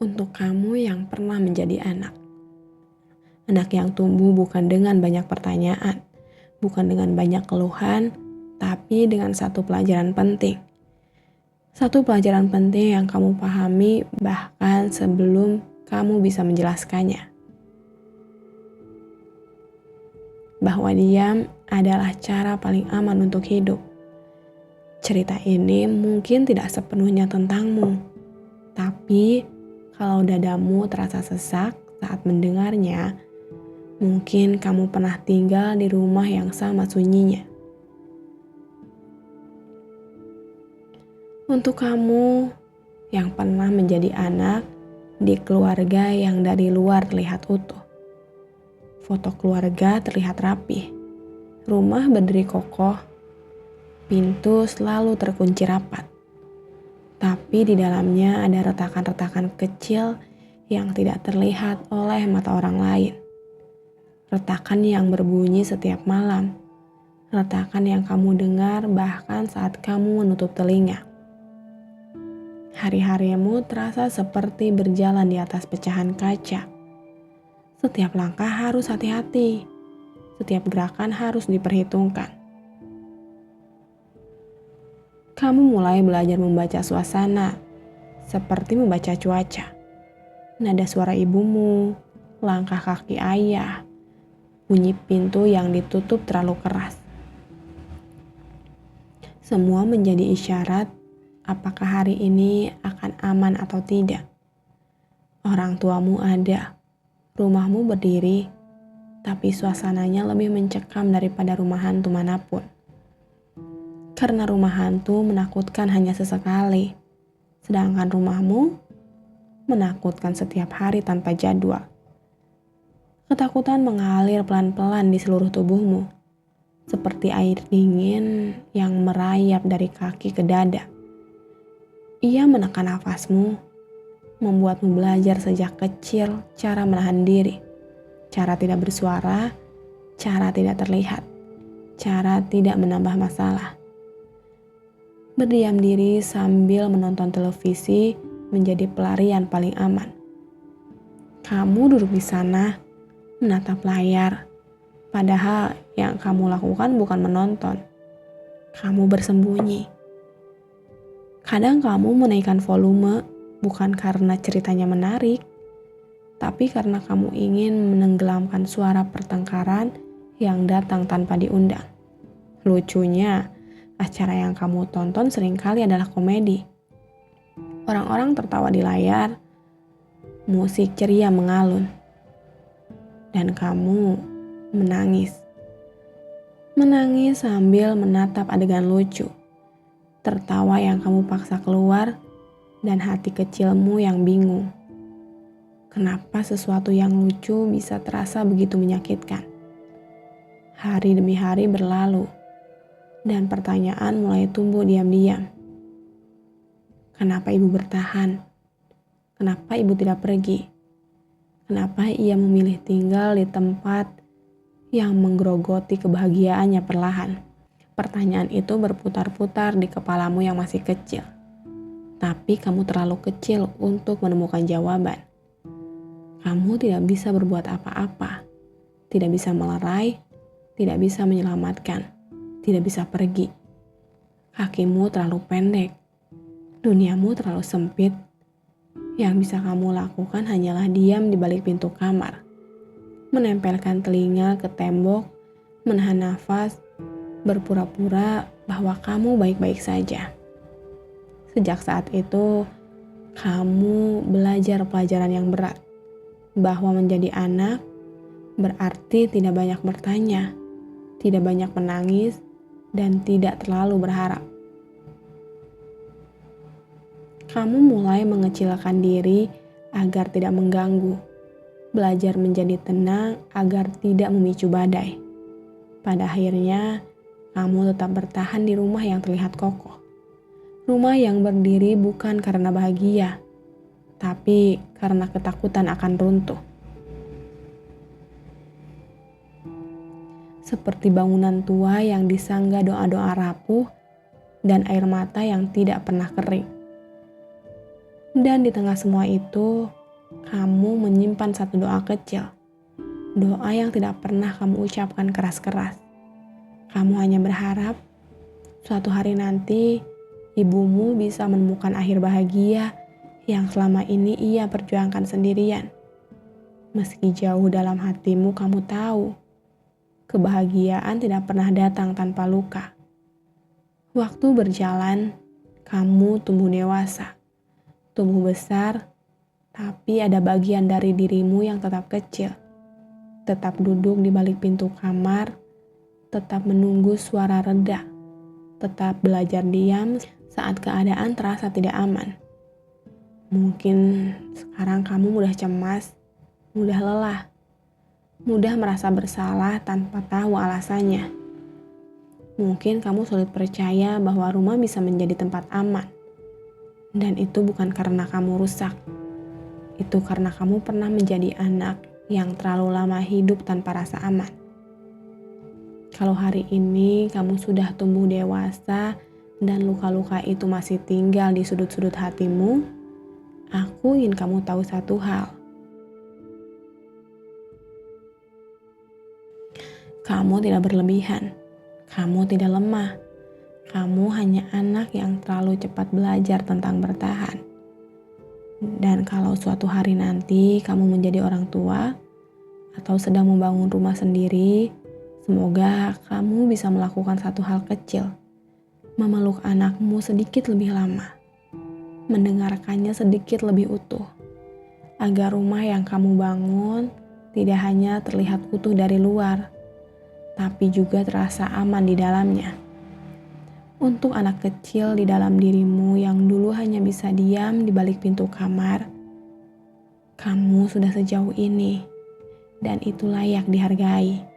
Untuk kamu yang pernah menjadi anak. Anak yang tumbuh bukan dengan banyak pertanyaan, bukan dengan banyak keluhan, tapi dengan satu pelajaran penting. Satu pelajaran penting yang kamu pahami bahkan sebelum kamu bisa menjelaskannya. Bahwa diam adalah cara paling aman untuk hidup. Cerita ini mungkin tidak sepenuhnya tentangmu, tapi kalau dadamu terasa sesak saat mendengarnya, mungkin kamu pernah tinggal di rumah yang sama sunyinya. Untuk kamu yang pernah menjadi anak di keluarga yang dari luar terlihat utuh. Foto keluarga terlihat rapi, rumah berdiri kokoh, pintu selalu terkunci rapat. Tapi di dalamnya ada retakan-retakan kecil yang tidak terlihat oleh mata orang lain. Retakan yang berbunyi setiap malam. Retakan yang kamu dengar bahkan saat kamu menutup telinga. Hari-harimu terasa seperti berjalan di atas pecahan kaca. Setiap langkah harus hati-hati. Setiap gerakan harus diperhitungkan. Kamu mulai belajar membaca suasana, seperti membaca cuaca. Nada suara ibumu, langkah kaki ayah, bunyi pintu yang ditutup terlalu keras. Semua menjadi isyarat apakah hari ini akan aman atau tidak. Orang tuamu ada, rumahmu berdiri, tapi suasananya lebih mencekam daripada rumah hantu manapun. Karena rumah hantu menakutkan hanya sesekali, sedangkan rumahmu menakutkan setiap hari tanpa jadwal. Ketakutan mengalir pelan-pelan di seluruh tubuhmu, seperti air dingin yang merayap dari kaki ke dada. Ia menekan nafasmu, membuatmu belajar sejak kecil cara menahan diri, cara tidak bersuara, cara tidak terlihat, cara tidak menambah masalah. Berdiam diri sambil menonton televisi menjadi pelarian paling aman. Kamu duduk di sana, menatap layar, padahal yang kamu lakukan bukan menonton. Kamu bersembunyi. Kadang kamu menaikkan volume bukan karena ceritanya menarik, tapi karena kamu ingin menenggelamkan suara pertengkaran yang datang tanpa diundang. Lucunya, acara yang kamu tonton seringkali adalah komedi. Orang-orang tertawa di layar, musik ceria mengalun, dan kamu menangis. Menangis sambil menatap adegan lucu, tertawa yang kamu paksa keluar, dan hati kecilmu yang bingung. Kenapa sesuatu yang lucu bisa terasa begitu menyakitkan? Hari demi hari berlalu, dan pertanyaan mulai tumbuh diam-diam. Kenapa ibu bertahan? Kenapa ibu tidak pergi? Kenapa ia memilih tinggal di tempat yang menggerogoti kebahagiaannya perlahan? Pertanyaan itu berputar-putar di kepalamu yang masih kecil. Tapi kamu terlalu kecil untuk menemukan jawaban. Kamu tidak bisa berbuat apa-apa. Tidak bisa melerai, tidak bisa menyelamatkan, tidak bisa pergi. Kakimu terlalu pendek. Duniamu terlalu sempit. Yang bisa kamu lakukan hanyalah diam di balik pintu kamar, menempelkan telinga ke tembok, menahan nafas, berpura-pura bahwa kamu baik-baik saja. Sejak saat itu, kamu belajar pelajaran yang berat, bahwa menjadi anak berarti tidak banyak bertanya, tidak banyak menangis, dan tidak terlalu berharap. Kamu mulai mengecilkan diri agar tidak mengganggu, belajar menjadi tenang agar tidak memicu badai. Pada akhirnya, kamu tetap bertahan di rumah yang terlihat kokoh. Rumah yang berdiri bukan karena bahagia, tapi karena ketakutan akan runtuh. Seperti bangunan tua yang disanggah doa-doa rapuh dan air mata yang tidak pernah kering. Dan di tengah semua itu, kamu menyimpan satu doa kecil. Doa yang tidak pernah kamu ucapkan keras-keras. Kamu hanya berharap suatu hari nanti ibumu bisa menemukan akhir bahagia yang selama ini ia perjuangkan sendirian. Meski jauh dalam hatimu kamu tahu, kebahagiaan tidak pernah datang tanpa luka. Waktu berjalan, kamu tumbuh dewasa, tumbuh besar, tapi ada bagian dari dirimu yang tetap kecil. Tetap duduk di balik pintu kamar, tetap menunggu suara reda, tetap belajar diam saat keadaan terasa tidak aman. Mungkin sekarang kamu mudah cemas, mudah lelah, mudah merasa bersalah tanpa tahu alasannya. Mungkin kamu sulit percaya bahwa rumah bisa menjadi tempat aman. Dan itu bukan karena kamu rusak. Itu karena kamu pernah menjadi anak yang terlalu lama hidup tanpa rasa aman. Kalau hari ini kamu sudah tumbuh dewasa dan luka-luka itu masih tinggal di sudut-sudut hatimu, aku ingin kamu tahu satu hal. Kamu tidak berlebihan, kamu tidak lemah, kamu hanya anak yang terlalu cepat belajar tentang bertahan. Dan kalau suatu hari nanti kamu menjadi orang tua atau sedang membangun rumah sendiri, semoga kamu bisa melakukan satu hal kecil, memeluk anakmu sedikit lebih lama, mendengarkannya sedikit lebih utuh, agar rumah yang kamu bangun tidak hanya terlihat utuh dari luar, tapi juga terasa aman di dalamnya. Untuk anak kecil di dalam dirimu yang dulu hanya bisa diam di balik pintu kamar, kamu sudah sejauh ini, dan itu layak dihargai.